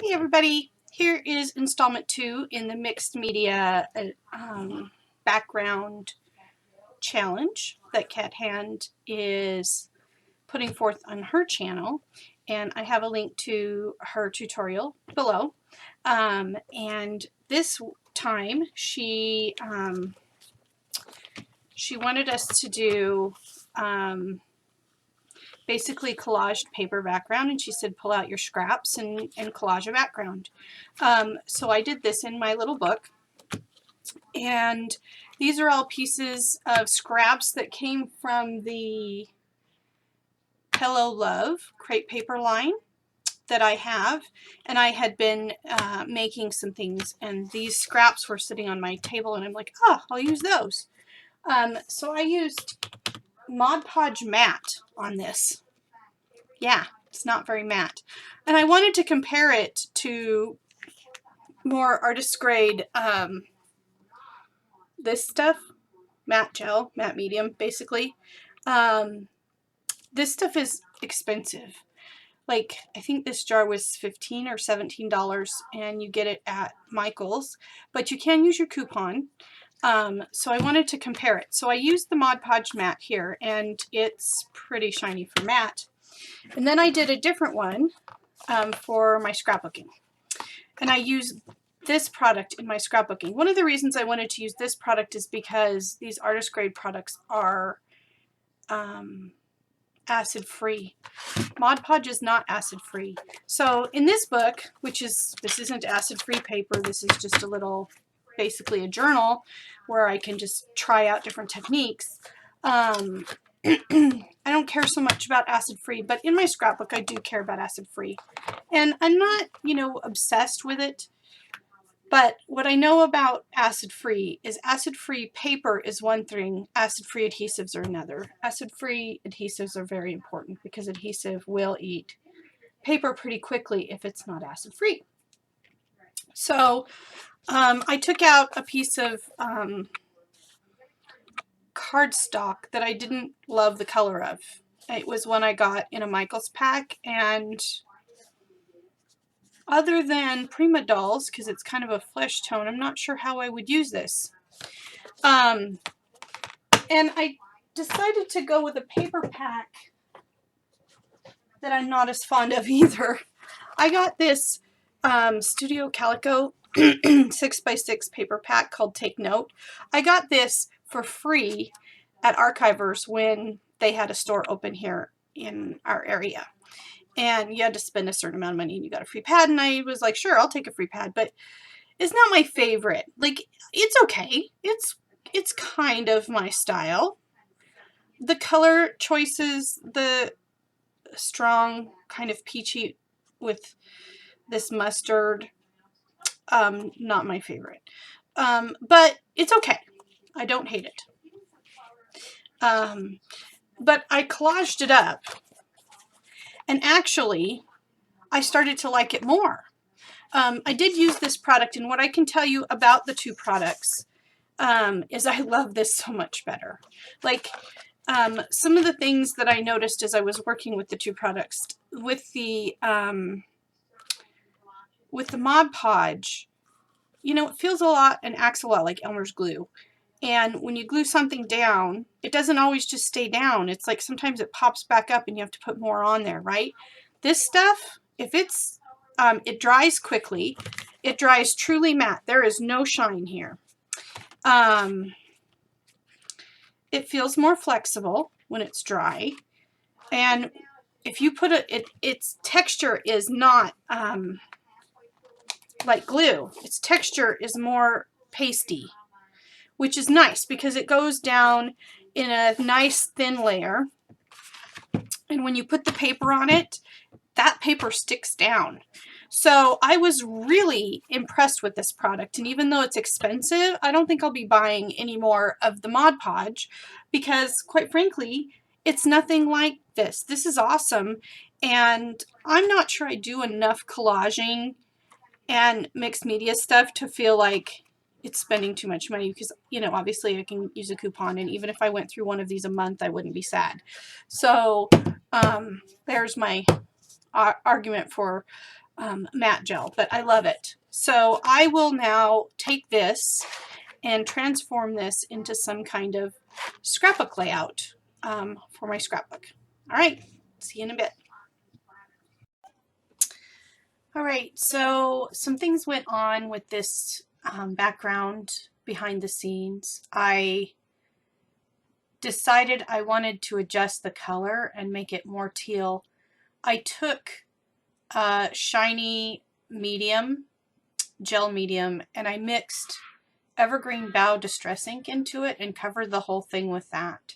Hey everybody, here is installment 2 in the mixed media background challenge that Cat Hand is putting forth on her channel, and I have a link to her tutorial below. And this time she wanted us to do basically collaged paper background, and she said pull out your scraps and collage a background. So I did this in my little book, and these are all pieces of scraps that came from the Hello Love crepe paper line that I have, and I had been making some things, and these scraps were sitting on my table, and I'm like, oh, I'll use those. So I used Mod Podge matte on this. Yeah, it's not very matte. And I wanted to compare it to more artist grade, this stuff, matte gel, matte medium, basically. This stuff is expensive. Like, I think this jar was $15 or $17, and you get it at Michael's, but you can use your coupon. So I wanted to compare it. So I used the Mod Podge matte here, and it's pretty shiny for matte. And then I did a different one for my scrapbooking. And I use this product in my scrapbooking. One of the reasons I wanted to use this product is because these artist grade products are acid free. Mod Podge is not acid free. So in this book, this isn't acid free paper, this is just a little, basically a journal where I can just try out different techniques. I don't care so much about acid free, but in my scrapbook I do care about acid free. And I'm not, obsessed with it. But what I know about acid-free is acid-free paper is one thing, acid-free adhesives are another. Acid-free adhesives are very important because adhesive will eat paper pretty quickly if it's not acid-free. So I took out a piece of cardstock that I didn't love the color of. It was one I got in a Michael's pack, and other than Prima Dolls, because it's kind of a flesh tone, I'm not sure how I would use this. And I decided to go with a paper pack that I'm not as fond of either. I got this Studio Calico 6x6 paper pack called Take Note. I got this for free at Archivers when they had a store open here in our area. And you had to spend a certain amount of money and you got a free pad, and I was like, sure, I'll take a free pad, but it's not my favorite. Like, it's okay. It's kind of my style. The color choices, the strong kind of peachy with this mustard, not my favorite. But it's okay. I don't hate it. But I collaged it up, and actually I started to like it more. I did use this product, and what I can tell you about the two products is I love this so much better. Like, some of the things that I noticed as I was working with the two products, with the Mod Podge, it feels a lot and acts a lot like Elmer's glue. And when you glue something down, it doesn't always just stay down. It's like sometimes it pops back up and you have to put more on there, right? This stuff, if it's, it dries quickly. It dries truly matte. There is no shine here. It feels more flexible when it's dry. And if you put its texture is not like glue. Its texture is more pasty, which is nice because it goes down in a nice thin layer. And when you put the paper on it, that paper sticks down. So I was really impressed with this product, and even though it's expensive, I don't think I'll be buying any more of the Mod Podge because, quite frankly, it's nothing like this. This is awesome, and I'm not sure I do enough collaging and mixed media stuff to feel like it's spending too much money because, obviously I can use a coupon, and even if I went through one of these a month, I wouldn't be sad. So there's my argument for matte gel, but I love it. So I will now take this and transform this into some kind of scrapbook layout for my scrapbook. All right, see you in a bit. All right, so some things went on with this background behind the scenes. I decided I wanted to adjust the color and make it more teal. I took shiny medium, gel medium, and I mixed Evergreen Bow Distress ink into it and covered the whole thing with that.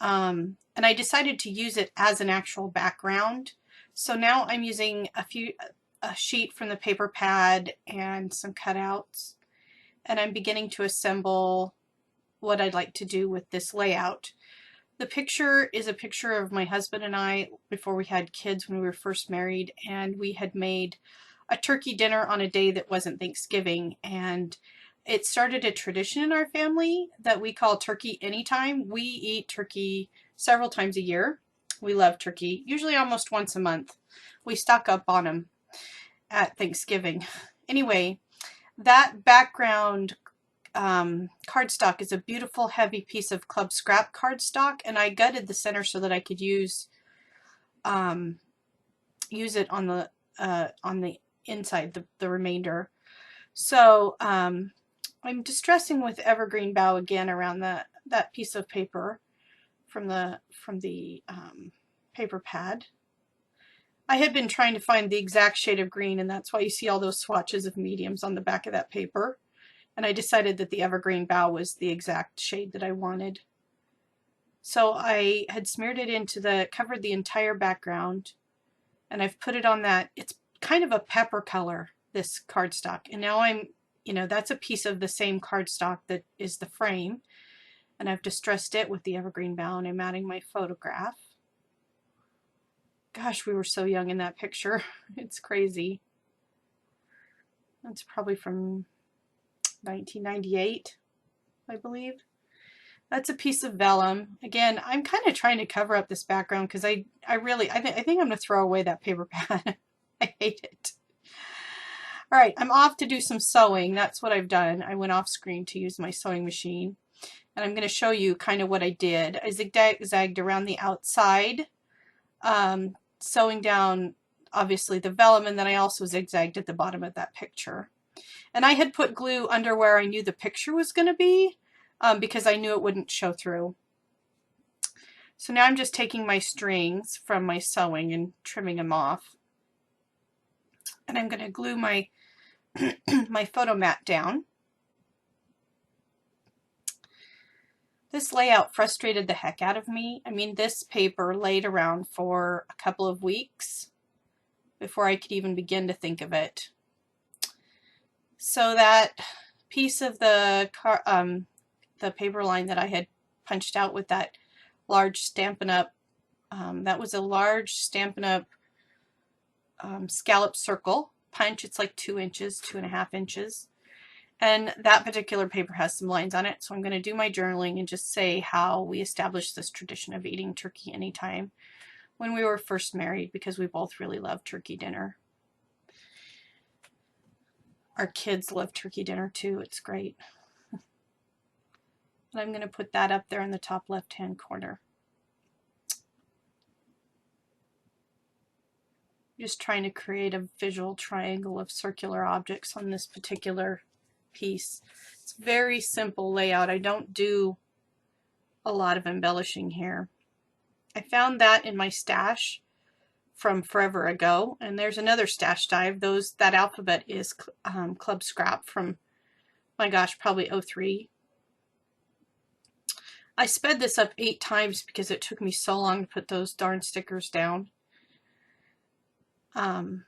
And I decided to use it as an actual background. So now I'm using a sheet from the paper pad and some cutouts, and I'm beginning to assemble what I'd like to do with this layout. The picture is a picture of my husband and I before we had kids when we were first married, and we had made a turkey dinner on a day that wasn't Thanksgiving, and it started a tradition in our family that we call turkey anytime. We eat turkey several times a year. We love turkey, usually almost once a month. We stock up on them at Thanksgiving. Anyway, that background cardstock is a beautiful heavy piece of Club Scrap cardstock, and I gutted the center so that I could use it on the inside, the remainder. So I'm distressing with Evergreen Bow again around that piece of paper from the paper pad. I had been trying to find the exact shade of green, and that's why you see all those swatches of mediums on the back of that paper. And I decided that the Evergreen Bow was the exact shade that I wanted. So I had smeared it covered the entire background, and I've put it on that. It's kind of a pepper color, this cardstock. And now that's a piece of the same cardstock that is the frame. And I've distressed it with the Evergreen Bow, and I'm adding my photograph. Gosh, we were so young in that picture. It's crazy. That's probably from 1998, I believe. That's a piece of vellum. Again, I'm kind of trying to cover up this background because I think I'm going to throw away that paper pad. I hate it. All right, I'm off to do some sewing. That's what I've done. I went off screen to use my sewing machine, and I'm going to show you kind of what I did. I zigzagged around the outside, sewing down obviously the vellum, and then I also zigzagged at the bottom of that picture. And I had put glue under where I knew the picture was going to be because I knew it wouldn't show through. So now I'm just taking my strings from my sewing and trimming them off. And I'm going to glue my my photo mat down. This layout frustrated the heck out of me. I mean, this paper laid around for a couple of weeks before I could even begin to think of it. So that piece of the paper line that I had punched out with that large Stampin' Up, that was a large Stampin' Up scallop circle punch. It's like 2 inches, 2.5 inches. And that particular paper has some lines on it. So I'm going to do my journaling and just say how we established this tradition of eating turkey anytime when we were first married, because we both really loved turkey dinner. Our kids love turkey dinner too. It's great. And I'm going to put that up there in the top left-hand corner. Just trying to create a visual triangle of circular objects on this particular piece. It's very simple layout. I don't do a lot of embellishing here. I found that in my stash from forever ago, and there's another stash dive. That alphabet is Club Scrap from, my gosh, probably 03. I sped this up 8 times because it took me so long to put those darn stickers down. But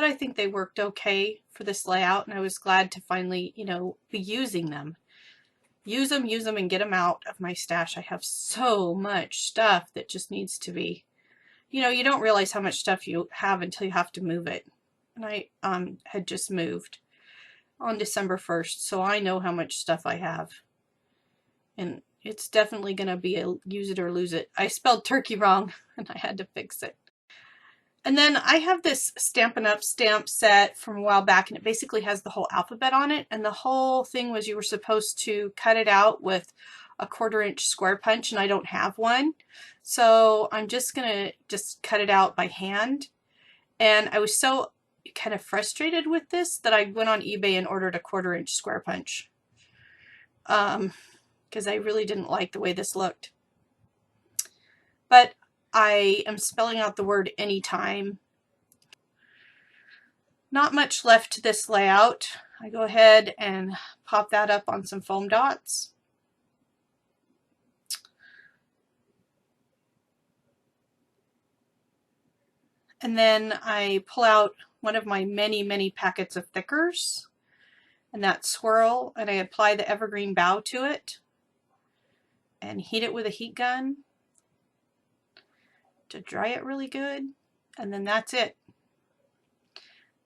I think they worked okay for this layout, and I was glad to finally, be using them. Use them, and get them out of my stash. I have so much stuff that just needs to be, you don't realize how much stuff you have until you have to move it. And I had just moved on December 1st, so I know how much stuff I have. And it's definitely going to be a use it or lose it. I spelled turkey wrong, and I had to fix it. And then I have this Stampin' Up! Stamp set from a while back, and it basically has the whole alphabet on it. And the whole thing was you were supposed to cut it out with a 1/4" square punch, and I don't have one. So I'm just gonna cut it out by hand. And I was so kind of frustrated with this that I went on eBay and ordered a 1/4" square punch. Because I really didn't like the way this looked. But I am spelling out the word anytime. Not much left to this layout. I go ahead and pop that up on some foam dots. And then I pull out one of my many, many packets of thickers and that swirl, and I apply the evergreen bow to it and heat it with a heat gun to dry it really good. And then that's it.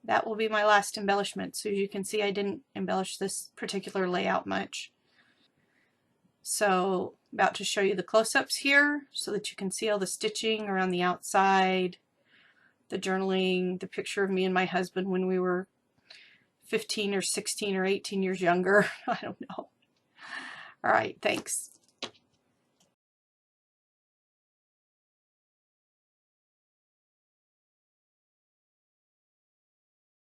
That will be my last embellishment. So you can see I didn't embellish this particular layout much. So about to show you the close-ups here so that you can see all the stitching around the outside, the journaling, the picture of me and my husband when we were 15 or 16 or 18 years younger. I don't know. All right, thanks.